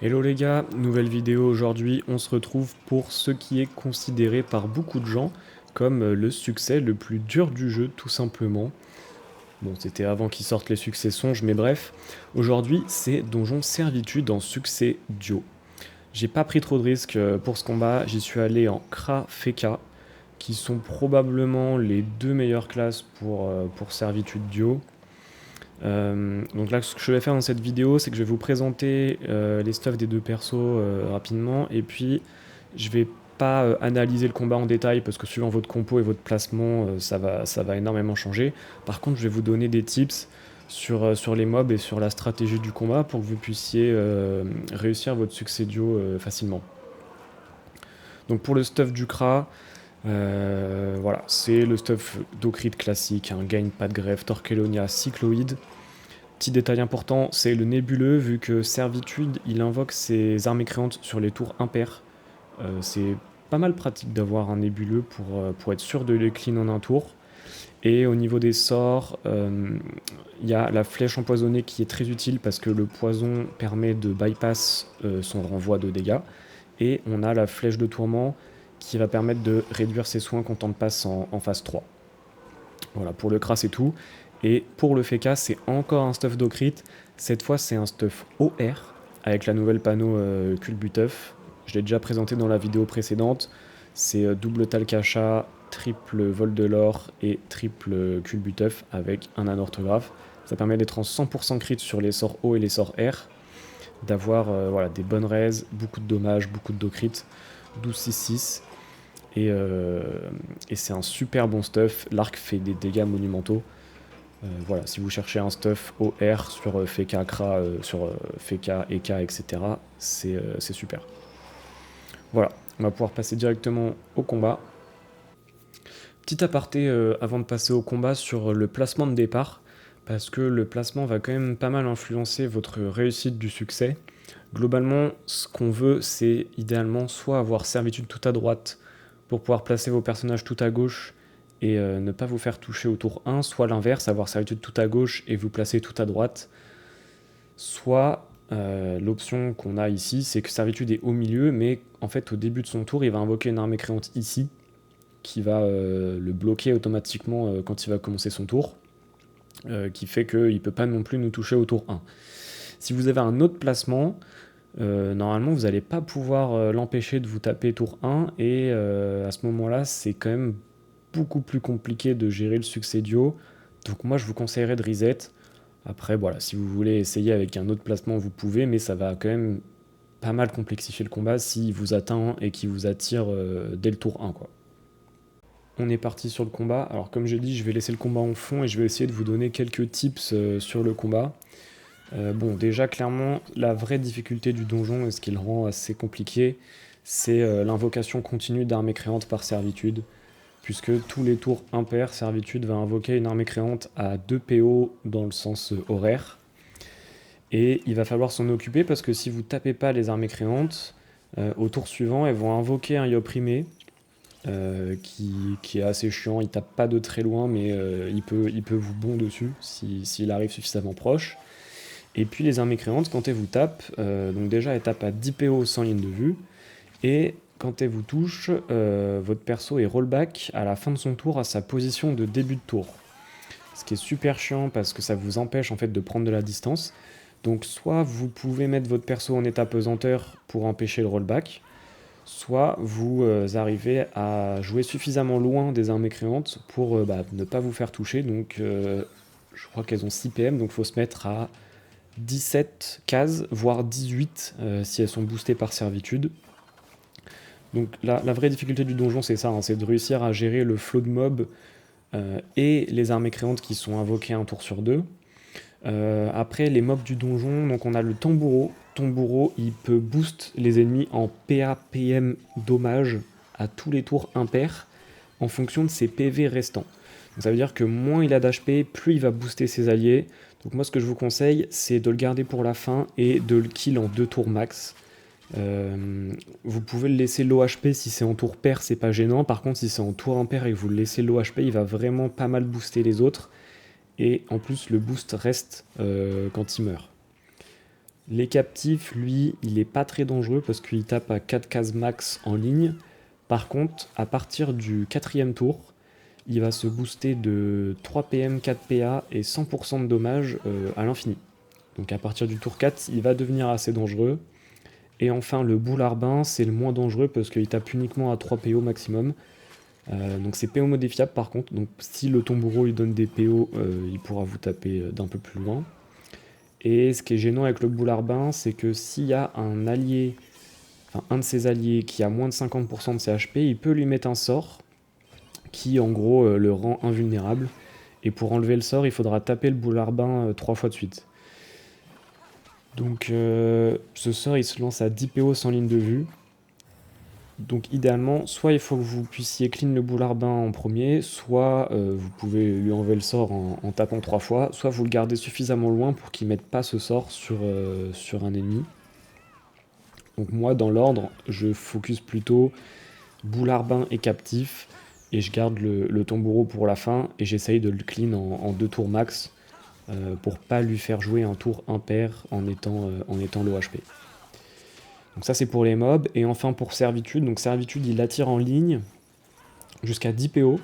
Hello les gars, nouvelle vidéo aujourd'hui, on se retrouve pour ce qui est considéré par beaucoup de gens comme le succès le plus dur du jeu tout simplement. Bon, c'était avant qu'ils sortent les succès songes, mais bref. Aujourd'hui, c'est Donjon Servitude en succès duo. J'ai pas pris trop de risques pour ce combat, j'y suis allé en Kra Feka, qui sont probablement les deux meilleures classes pour Servitude duo. Donc là, ce que je vais faire dans cette vidéo, c'est que je vais vous présenter les stuffs des deux persos rapidement, et puis je vais pas analyser le combat en détail parce que suivant votre compo et votre placement, ça va énormément changer. Par contre, je vais vous donner des tips sur les mobs et sur la stratégie du combat pour que vous puissiez réussir votre succès duo facilement. Donc pour le stuff du Kra, voilà, c'est le stuff d'Ocrit classique, hein, Gain, pas de greffe, Torquelonia, Cycloïde. Petit détail important, c'est le nébuleux, vu que Servitude, il invoque ses armes mécréantes sur les tours impaires. C'est pas mal pratique d'avoir un nébuleux pour être sûr de les clean en un tour. Et au niveau des sorts, il y a la flèche empoisonnée qui est très utile parce que le poison permet de bypass son renvoi de dégâts. Et on a la flèche de tourment qui va permettre de réduire ses soins quand on passe en phase 3. Voilà, pour le Kra c'est tout. Et pour le Feka, c'est encore un stuff d'Ocrit. Cette fois, c'est un stuff OR avec la nouvelle panneau Culbuteuf. Je l'ai déjà présenté dans la vidéo précédente. C'est double Talcacha, triple Vol de l'or et triple Culbuteuf avec un anorthographe. Ça permet d'être en 100% crit sur les sorts O et les sorts R, d'avoir voilà, des bonnes raises, beaucoup de dommages, beaucoup de do-crit, 12-6-6. Et c'est un super bon stuff. L'arc fait des dégâts monumentaux. Voilà, si vous cherchez un stuff OR sur Feka, Kra, sur Feka, Eka, etc., c'est super. Voilà, on va pouvoir passer directement au combat. Petit aparté avant de passer au combat sur le placement de départ, parce que le placement va quand même pas mal influencer votre réussite du succès. Globalement, ce qu'on veut, c'est idéalement soit avoir Servitude tout à droite pour pouvoir placer vos personnages tout à gauche et ne pas vous faire toucher au tour 1, soit l'inverse, avoir Servitude tout à gauche et vous placer tout à droite. Soit l'option qu'on a ici, c'est que Servitude est au milieu, mais en fait au début de son tour, il va invoquer une arme mécréante ici, qui va le bloquer automatiquement quand il va commencer son tour, qui fait qu'il ne peut pas non plus nous toucher au tour 1. Si vous avez un autre placement, normalement vous n'allez pas pouvoir l'empêcher de vous taper tour 1, et à ce moment-là, c'est quand même beaucoup plus compliqué de gérer le succès duo. Donc moi, je vous conseillerais de reset. Après, voilà, si vous voulez essayer avec un autre placement, vous pouvez, mais ça va quand même pas mal complexifier le combat s'il vous atteint et qu'il vous attire dès le tour 1, quoi. On est parti sur le combat. Alors comme j'ai dit, je vais laisser le combat en fond et je vais essayer de vous donner quelques tips sur le combat. Bon, déjà, clairement, la vraie difficulté du donjon, et ce qui le rend assez compliqué, c'est l'invocation continue d'armes mécréantes par Servitude, puisque tous les tours impairs, Servitude va invoquer une arme mécréante à 2 PO dans le sens horaire, et il va falloir s'en occuper parce que si vous tapez pas les armes mécréantes, au tour suivant, elles vont invoquer un Yoprimé, qui est assez chiant. Il tape pas de très loin, mais il peut vous bon dessus s'il arrive suffisamment proche. Et puis les armes mécréantes, quand elles vous tapent, donc déjà elles tapent à 10 PO sans ligne de vue, et quand elles vous touchent, votre perso est rollback à la fin de son tour à sa position de début de tour. Ce qui est super chiant parce que ça vous empêche en fait de prendre de la distance. Donc soit vous pouvez mettre votre perso en état pesanteur pour empêcher le rollback, soit vous arrivez à jouer suffisamment loin des armes mécréantes pour ne pas vous faire toucher. Donc je crois qu'elles ont 6 PM, donc il faut se mettre à 17 cases, voire 18 si elles sont boostées par Servitude. Donc la vraie difficulté du donjon, c'est ça, hein, c'est de réussir à gérer le flow de mobs et les armes mécréantes qui sont invoquées un tour sur deux. Après, les mobs du donjon, donc on a le tambouro. Tambouro, il peut boost les ennemis en PA, PM, dommage à tous les tours impairs en fonction de ses PV restants. Donc ça veut dire que moins il a d'HP, plus il va booster ses alliés. Donc moi, ce que je vous conseille, c'est de le garder pour la fin et de le kill en 2 tours max. Vous pouvez le laisser low HP si c'est en tour pair, c'est pas gênant. Par contre, si c'est en tour impair et que vous le laissez low HP, il va vraiment pas mal booster les autres. Et en plus, le boost reste quand il meurt. Les captifs, lui, il est pas très dangereux parce qu'il tape à 4 cases max en ligne. Par contre, à partir du 4e tour, il va se booster de 3 PM, 4 PA et 100% de dommages à l'infini. Donc à partir du tour 4, il va devenir assez dangereux. Et enfin, le Boularbin, c'est le moins dangereux parce qu'il tape uniquement à 3 PO maximum. Donc c'est PO modifiable par contre. Donc si le Tomburo lui donne des PO, il pourra vous taper d'un peu plus loin. Et ce qui est gênant avec le Boularbin, c'est que s'il y a un allié, enfin un de ses alliés qui a moins de 50% de ses HP, il peut lui mettre un sort qui en gros le rend invulnérable. Et pour enlever le sort, il faudra taper le Boularbin 3 fois de suite. Donc ce sort il se lance à 10 PO sans ligne de vue. Donc idéalement, soit il faut que vous puissiez clean le Boularbin en premier, soit vous pouvez lui enlever le sort en tapant 3 fois, soit vous le gardez suffisamment loin pour qu'il mette pas ce sort sur un ennemi. Donc moi dans l'ordre, je focus plutôt Boularbin et captif, et je garde le Tomburo pour la fin, et j'essaye de le clean en 2 tours max, pour pas lui faire jouer un tour impair en étant low HP. Donc ça c'est pour les mobs, et enfin pour Servitude, donc Servitude il attire en ligne jusqu'à 10 PO,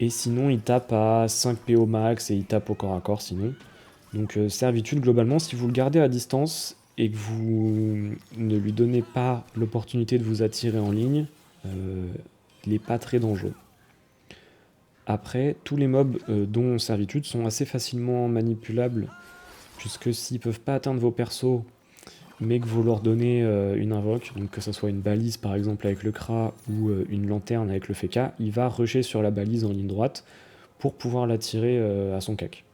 et sinon il tape à 5 PO max, et il tape au corps à corps sinon. Donc Servitude globalement, si vous le gardez à distance, et que vous ne lui donnez pas l'opportunité de vous attirer en ligne, il n'est pas très dangereux. Après, tous les mobs dont Servitude sont assez facilement manipulables, puisque s'ils peuvent pas atteindre vos persos, mais que vous leur donnez une invoque, donc que ce soit une balise par exemple avec le Kra ou une lanterne avec le Feka, il va rusher sur la balise en ligne droite pour pouvoir l'attirer à son cac.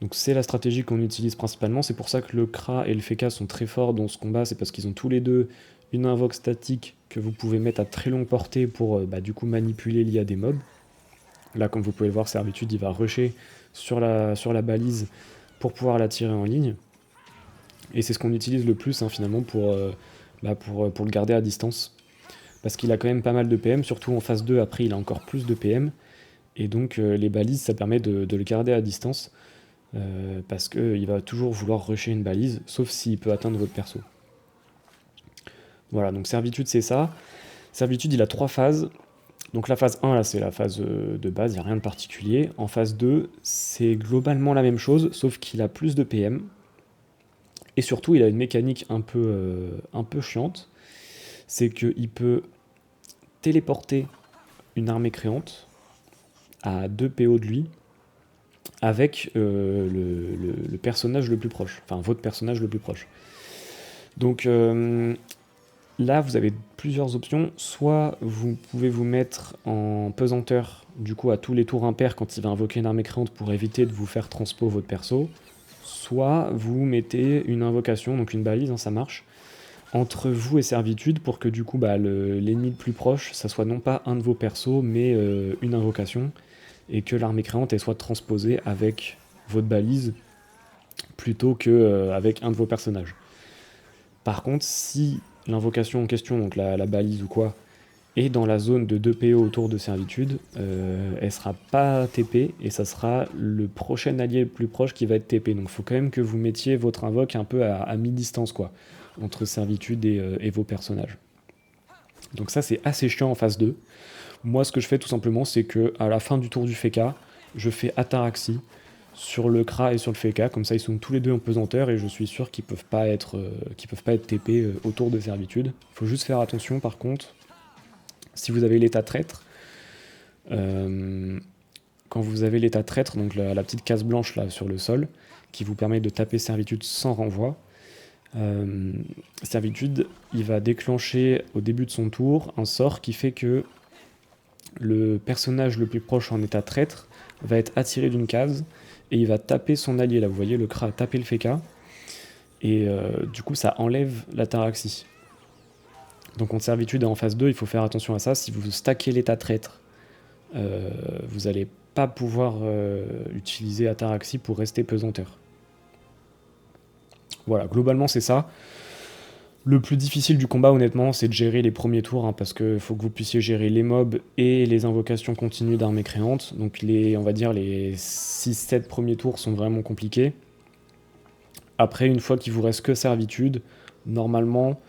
Donc c'est la stratégie qu'on utilise principalement, c'est pour ça que le Kra et le Feka sont très forts dans ce combat, c'est parce qu'ils ont tous les deux une invoque statique que vous pouvez mettre à très longue portée pour du coup manipuler l'IA des mobs. Là comme vous pouvez le voir, Servitude il va rusher sur la balise pour pouvoir l'attirer en ligne. Et c'est ce qu'on utilise le plus finalement pour le garder à distance. Parce qu'il a quand même pas mal de PM, surtout en phase 2, après il a encore plus de PM. Et donc les balises, ça permet de le garder à distance. Parce qu'il va toujours vouloir rusher une balise, sauf s'il peut atteindre votre perso. Voilà, donc Servitude c'est ça. Servitude il a 3 phases. Donc la phase 1, là c'est la phase de base, il n'y a rien de particulier. En phase 2, c'est globalement la même chose, sauf qu'il a plus de PM. Et surtout, il a une mécanique un peu chiante. C'est qu'il peut téléporter une armée créante à 2 PO de lui avec le personnage le plus proche. Enfin, votre personnage le plus proche. Donc là, vous avez plusieurs options. Soit vous pouvez vous mettre en pesanteur, du coup, à tous les tours impairs quand il va invoquer une armée créante pour éviter de vous faire transpo votre perso. Soit vous mettez une invocation, donc une balise, ça marche, entre vous et Servitude pour que du coup l'ennemi le plus proche, ça soit non pas un de vos persos, mais une invocation, et que l'armée créante elle soit transposée avec votre balise plutôt qu'avec un de vos personnages. Par contre, si l'invocation en question, donc la balise ou quoi, est dans la zone de 2 PO autour de Servitude, elle sera pas TP, et ça sera le prochain allié le plus proche qui va être TP. Donc il faut quand même que vous mettiez votre invoque un peu à mi-distance, quoi, entre Servitude et vos personnages. Donc ça c'est assez chiant en phase 2. Moi ce que je fais tout simplement, c'est que à la fin du tour du Feka, je fais Ataraxie sur le Kra et sur le Feka, comme ça ils sont tous les deux en pesanteur, et je suis sûr qu'ils peuvent pas être TP autour de Servitude. Il faut juste faire attention par contre, si vous avez l'état traître, quand vous avez l'état traître, donc la petite case blanche là sur le sol, qui vous permet de taper Servitude sans renvoi, Servitude, il va déclencher au début de son tour un sort qui fait que le personnage le plus proche en état traître va être attiré d'une case, et il va taper son allié, là vous voyez le Kra taper le Feka, et du coup ça enlève l'ataraxie. Donc en Servitude et en phase 2, il faut faire attention à ça. Si vous stackez l'état traître, vous n'allez pas pouvoir utiliser Ataraxie pour rester pesanteur. Voilà, globalement c'est ça. Le plus difficile du combat, honnêtement, c'est de gérer les premiers tours, parce qu'il faut que vous puissiez gérer les mobs et les invocations continues d'armées créantes. Donc on va dire les 6-7 premiers tours sont vraiment compliqués. Après, une fois qu'il vous reste que servitude, normalement,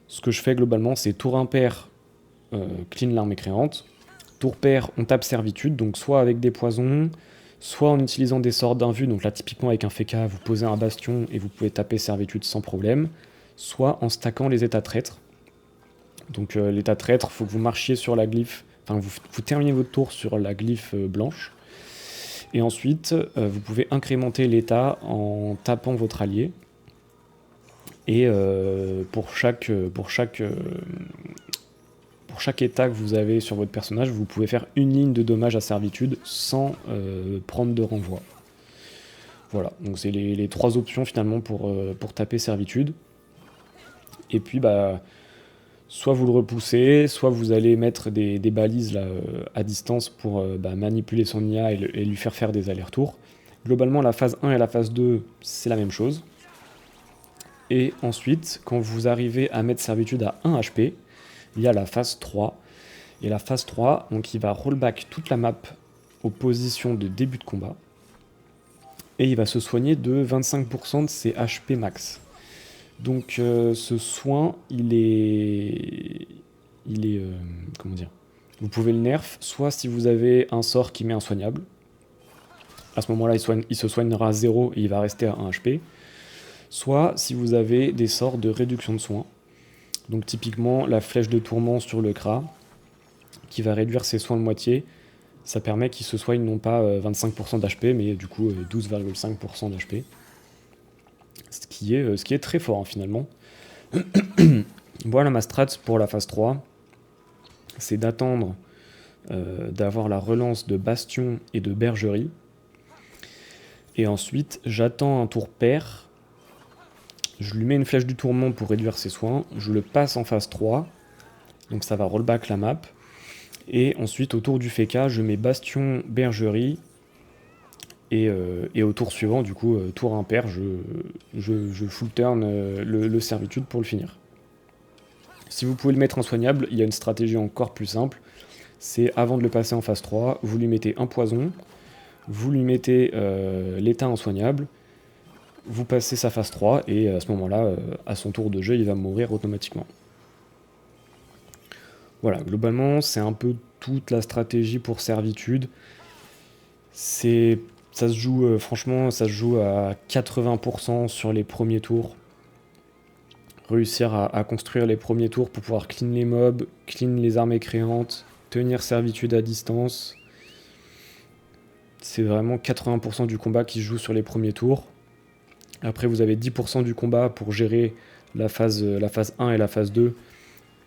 ce que je fais globalement, c'est tour impair, clean l'arme mécréante. Tour pair, on tape servitude, donc soit avec des poisons, soit en utilisant des sorts d'invue, donc là typiquement avec un FK, vous posez un bastion et vous pouvez taper servitude sans problème, soit en stackant les états traîtres. Donc l'état traître, il faut que vous marchiez sur la glyphe, enfin vous terminez votre tour sur la glyphe blanche, et ensuite vous pouvez incrémenter l'état en tapant votre allié, et pour chaque état que vous avez sur votre personnage, vous pouvez faire une ligne de dommage à servitude sans prendre de renvoi. Voilà, donc c'est les trois options finalement pour taper servitude. Et puis soit vous le repoussez, soit vous allez mettre des balises là, à distance pour manipuler son IA et lui faire des allers-retours. Globalement, la phase 1 et la phase 2, c'est la même chose. Et ensuite, quand vous arrivez à mettre servitude à 1 HP, il y a la phase 3. Et la phase 3, donc il va rollback toute la map aux positions de début de combat. Et il va se soigner de 25% de ses HP max. Donc ce soin, il est comment dire, vous pouvez le nerf, soit si vous avez un sort qui met insoignable. À ce moment-là, il se soignera à 0 et il va rester à 1 HP. Soit si vous avez des sorts de réduction de soins. Donc typiquement, la flèche de tourment sur le Kra, qui va réduire ses soins de moitié, ça permet qu'il se soigne non pas 25% d'HP, mais du coup 12,5% d'HP. Ce qui est très fort hein, finalement. Voilà ma strat pour la phase 3. C'est d'attendre d'avoir la relance de bastion et de bergerie. Et ensuite, j'attends un tour pair. Je lui mets une flèche du tourment pour réduire ses soins. Je le passe en phase 3. Donc ça va rollback la map. Et ensuite, au tour du FK, je mets bastion, bergerie. Et au tour suivant, du coup, tour impair, je full turn le servitude pour le finir. Si vous pouvez le mettre insoignable, il y a une stratégie encore plus simple. C'est avant de le passer en phase 3, vous lui mettez un poison, vous lui mettez l'état insoignable, vous passez sa phase 3, et à ce moment-là, à son tour de jeu, il va mourir automatiquement. Voilà, globalement, c'est un peu toute la stratégie pour servitude. Ça se joue, franchement, ça se joue à 80% sur les premiers tours. Réussir à construire les premiers tours pour pouvoir clean les mobs, clean les armées créantes, tenir servitude à distance. C'est vraiment 80% du combat qui se joue sur les premiers tours. Après, vous avez 10% du combat pour gérer la phase 1 et la phase 2,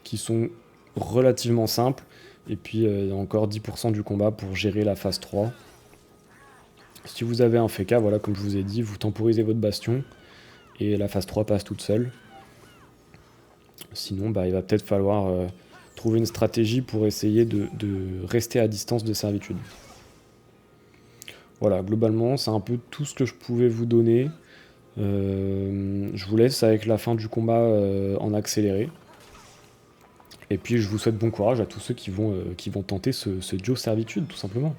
qui sont relativement simples. Et puis, encore 10% du combat pour gérer la phase 3. Si vous avez un FK, voilà, comme je vous ai dit, vous temporisez votre bastion, et la phase 3 passe toute seule. Sinon, il va peut-être falloir trouver une stratégie pour essayer de rester à distance de servitude. Voilà, globalement, c'est un peu tout ce que je pouvais vous donner. Je vous laisse avec la fin du combat en accéléré. Et puis, je vous souhaite bon courage à tous ceux qui vont tenter ce duo servitude, tout simplement.